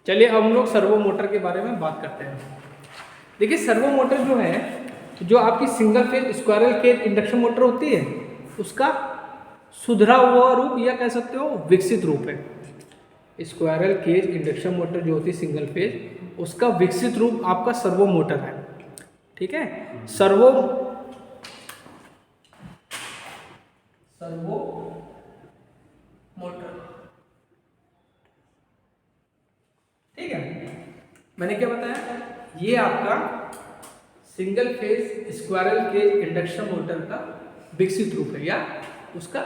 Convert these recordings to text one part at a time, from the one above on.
चलिए अब हम लोग सर्वो मोटर के बारे में बात करते हैं। देखिए सर्वो मोटर जो है, जो आपकी single phase squirrel cage induction motor होती है, उसका सुधरा हुआ रूप या कह सकते हो विकसित रूप है। स्क्वायरल केज इंडक्शन मोटर जो होती है सिंगल फेज, उसका विकसित रूप आपका सर्वो मोटर है। ठीक है, सर्वो मोटर। ठीक है, मैंने क्या बताया, ये आपका single phase squirrel cage induction motor का विकसित रूप है या उसका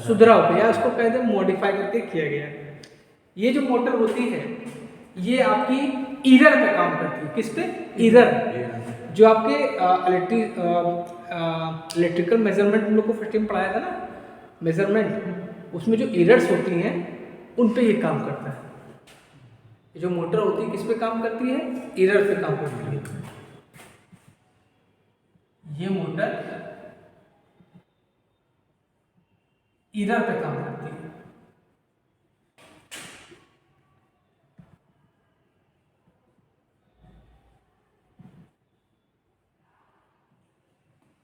सुधरा रूप है, या उसको कहते हैं मॉडिफाई करके किया गया है। ये जो मोटर होती है ये आपकी ईरर पे काम करती है। किस पे? ईरर। जो आपके इलेक्ट्रिकल मेजरमेंट हम लोग को फर्स्ट टाइम पढ़ाया था ना, मेजरमेंट, उसमें जो ईरर्स होती हैं उन पे ये काम करता है। ये जो मोटर होती है किस पे काम करती है? ईरर पे काम करती है। ये मोटर ईरर पे काम करती है।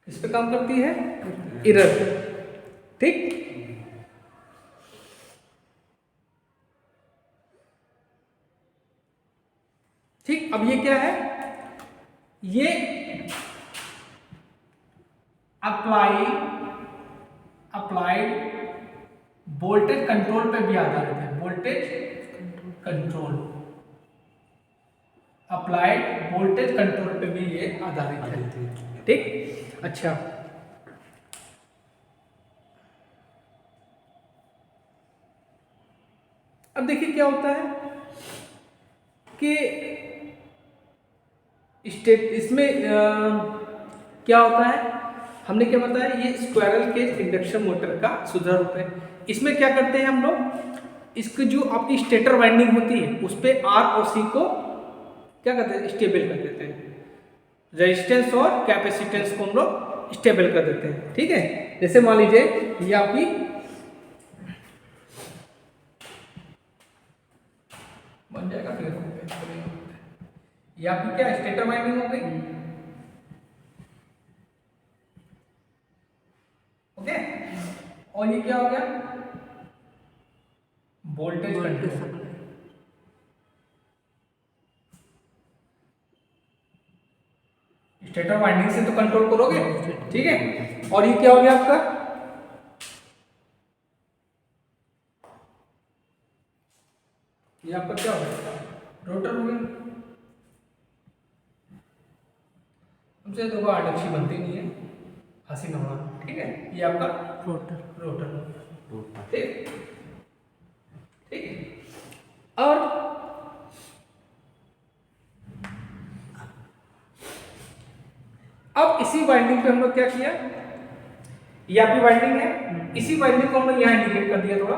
किस पे काम करती है? ईरर पे। ठीक, ठीक। अब ये क्या है? ये अप्लाइड वोल्टेज कंट्रोल पे भी आधारित है। Voltage control, applied voltage control पे भी ये आधारित है। ठीक, अच्छा। अब देखिए क्या होता है कि इसमें क्या होता है, हमने क्या बताया, ये स्क्वायरल केज इंडक्शन मोटर का सुधरा रूप है। इसमें क्या करते हैं हम लोग, इसकी जो आपकी स्टेटर वाइंडिंग होती है उस पे आर और सी को क्या करते हैं, स्टेबल कर देते हैं। रेजिस्टेंस और कैपेसिटेंस को हम लोग स्टेबल कर देते हैं। ठीक है, जैसे मान लीजिए ये आपकी बन जाएगा, फिर ये आपकी क्या स्टेटर वाइंडिंग हो गई। ओके, और ये क्या हो गया, वोल्टेज कंट्रोल। स्टेटर वाइंडिंग से तो कंट्रोल करोगे। ठीक है, और ये क्या हो गया आपका, ये आपका क्या हो गया, रोटर हो गया। हमसे देखो आदर्शी बनती नहीं है, हंसी न होना। ठीक है, ये आपका रोटर। ठीक, ठीक। और अब इसी वाइंडिंग पे हम लोग क्या किया, ये आपकी वाइंडिंग है, इसी वाइंडिंग को हम लोग यहाँ इंडिकेट कर दिया थोड़ा।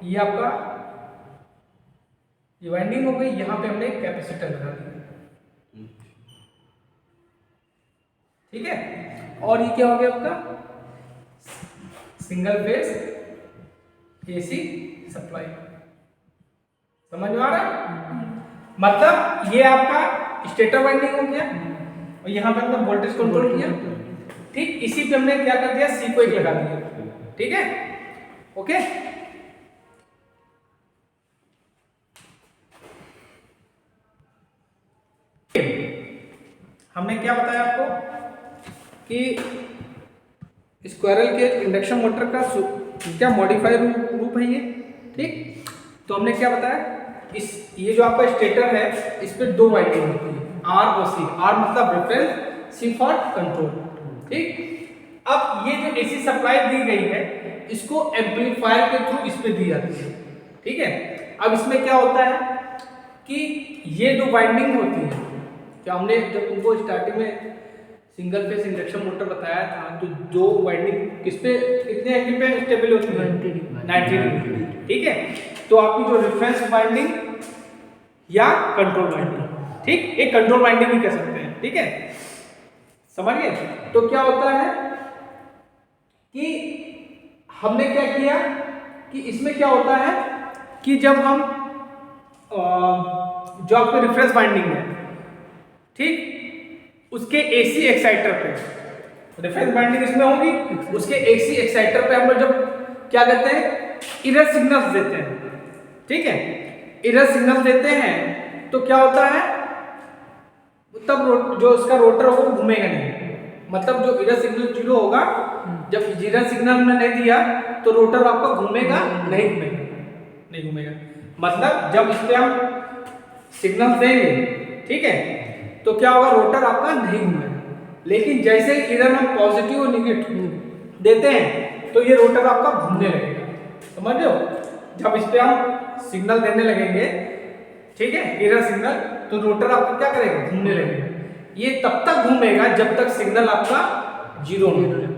ये आपका ये वाइंडिंग हो गई, यहाँ पे हमने कैपेसिटर लगा दिया। ठीक है, और ये क्या हो गया आपका, सिंगल फेज एसी सप्लाई। समझ में आ रहा है? मतलब ये आपका स्टेटर वाइंडिंग हो गया और यहाँ पे हमने वोल्टेज कंट्रोल किया। ठीक, इसी पे हमने क्या कर दिया, सी को एक लगा दिया। ठीक है, ओके। हमने क्या बताया आपको कि स्क्वायरल केज इंडक्शन मोटर का क्या मॉडिफाइड रूप है ये। ठीक, तो हमने क्या बताया, ये जो आपका स्टेटर है इस पे दो वाइंडिंग होती है, आर और सी। आर मतलब रेफरेंस, सी फॉर कंट्रोल। ठीक, अब ये जो एसी सप्लाई दी गई है इसको एम्पलीफायर के थ्रू इस पे दी जाती है। ठीक है, अब इसमें क्या होता है कि ये जो वाइंडिंग होती है, क्या हमने जब तुमको स्टार्टिंग में सिंगल फेज इंडक्शन मोटर बताया था, तो दो वाइंडिंग किस पे, कितने एंगल पे स्टेबल होती है? 90 डिग्री। ठीक है, तो आपकी जो रेफरेंस वाइंडिंग या कंट्रोल वाइंडिंग, ठीक, एक कंट्रोल वाइंडिंग भी कह सकते हैं। ठीक है, समझिए। तो क्या होता है कि हमने क्या किया कि इसमें क्या होता है कि जब हम जो आपके रिफ्रेश वाइंडिंग है, ठीक, उसके AC एक्साइटर पे, रिफ्रेश वाइंडिंग इसमें होगी, उसके AC एक्साइटर पे हम लोग जब क्या कहते हैं, एरर सिग्नल्स देते हैं, ठीक है, एरर सिग्नल देते हैं तो क्या होता है, तब जो उसका रोटर होगा वो घूमेगा नहीं, मतलब जो एरर सिग्नल 0 होगा, जब एरर सिग्नल हमने नहीं दिया तो रोटर आपका घूमेगा नहीं, घूमेगा, मतलब जब इस पे हम सिग्नल देंगे, ठीक है, तो क्या होगा, रोटर आपका नहीं घूमेगा। लेकिन जैसे ही इधर हम पॉजिटिव और निगेटिव देते हैं तो ये रोटर आपका घूमने लगेगा, समझ रहे हो। जब इस पे हम सिग्नल देने लगेंगे, ठीक है, एरर सिग्नल, तो रोटर आपका क्या करेगा, घूमने लगेगा। ये तब तक घूमेगा जब तक सिग्नल आपका 0 नहीं हो जाए,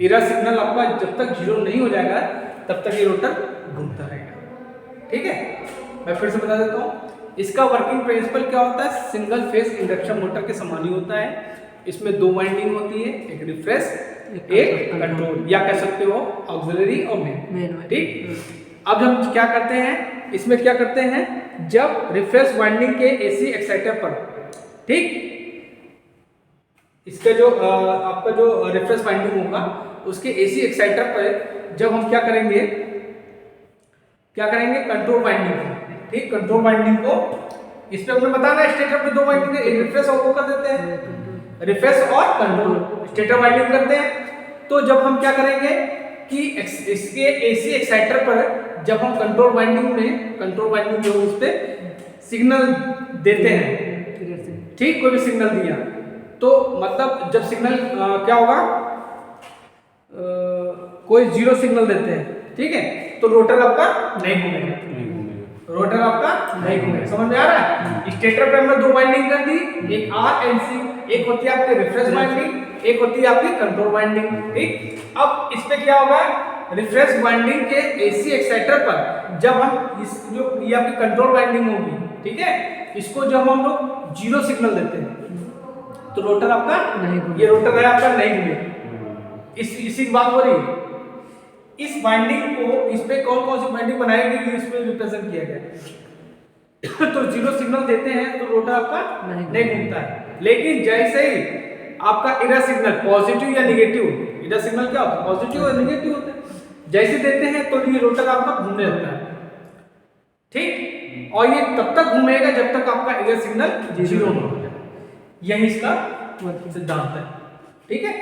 एरर सिग्नल आपका जब तक 0 नहीं हो जाएगा तब तक ये रोटर घूमता रहेगा, ठीक है। मैं फिर से बता देता हूँ, इसका वर्किंग प्रिंसिपल क्या होता है, सिंगल फेज इंडक्शन मोटर के समान ही होता है। इसमें 2 वाइंडिंग होती है, एक रिफ्रेश, एक कंट्रोल, या कह सकते हो ऑक्सिलरी और मेन, ठीक। अब हम क्या करते हैं, इसमें क्या करते हैं, जब रिफ्रेश वाइंडिंग के AC एक्साइटर पर, ठीक, इसका जो आपका जो रिफ्रेश वाइंडिंग होगा उसके AC एक्साइटर पर जब हम क्या करेंगे, कंट्रोल वाइंडिंग, ठीक, कंट्रोल वाइंडिंग को इस पे हमने बताना है, स्टेटर पे 2 वाइंडिंग है, एक रिफ्रेश और वो कर देते हैं, रिफ्रेश और कंट्रोल, स्टेटर वाइंडिंग करते हैं। तो जब हम क्या करेंगे कि इसके AC एक्साइटर पर जब हम कंट्रोल वाइंडिंग जो उस पे सिग्नल देते हैं, ठीक, कोई भी सिग्नल दिया तो मतलब जब सिग्नल क्या होगा, कोई 0 सिग्नल देते हैं, ठीक है, तो रोटर आपका नहीं घूमेगा, रोटर आपका नहीं घूमेगा, समझ में आ रहा है। स्टेटर पे हमने 2 वाइंडिंग कर दी, एक R एंड C, एक होती है आपकी रिफ्रेश वाइंडिंग, एक होती है आपकी कंट्रोल वाइंडिंग, ठीक। अब इस पे क्या होगा, रिफ्रेश वाइंडिंग के AC एक्साइटर पर जब हम इस जो ये आपकी कंट्रोल वाइंडिंग होगी, ठीक है, इसको जब हम लोग 0 सिग्नल देते हैं तो रोटर आपका नहीं, ये रोटर है आपका नहीं घूमेगा। इसी की बात हो रही है। इस वाइंडिंग को, इस पे कौन सी वाइंडिंग बनाई गई, इसमें रिप्रेजेंट किया गया तो 0 सिग्नल देते हैं तो रोटर आपका नहीं घूमता है। लेकिन जैसे ही आपका एरर सिग्नल पॉजिटिव या निगेटिव, एरर सिग्नल क्या होता है, पॉजिटिव और निगेटिव होता है, जैसे देते हैं तो ये रोटर आपका घूमने लगता है, ठीक, और ये तब तक घूमेगा जब तक आपका एरर सिग्नल 0 ना हो जाए। यही इसका सिद्धांत है, ठीक है।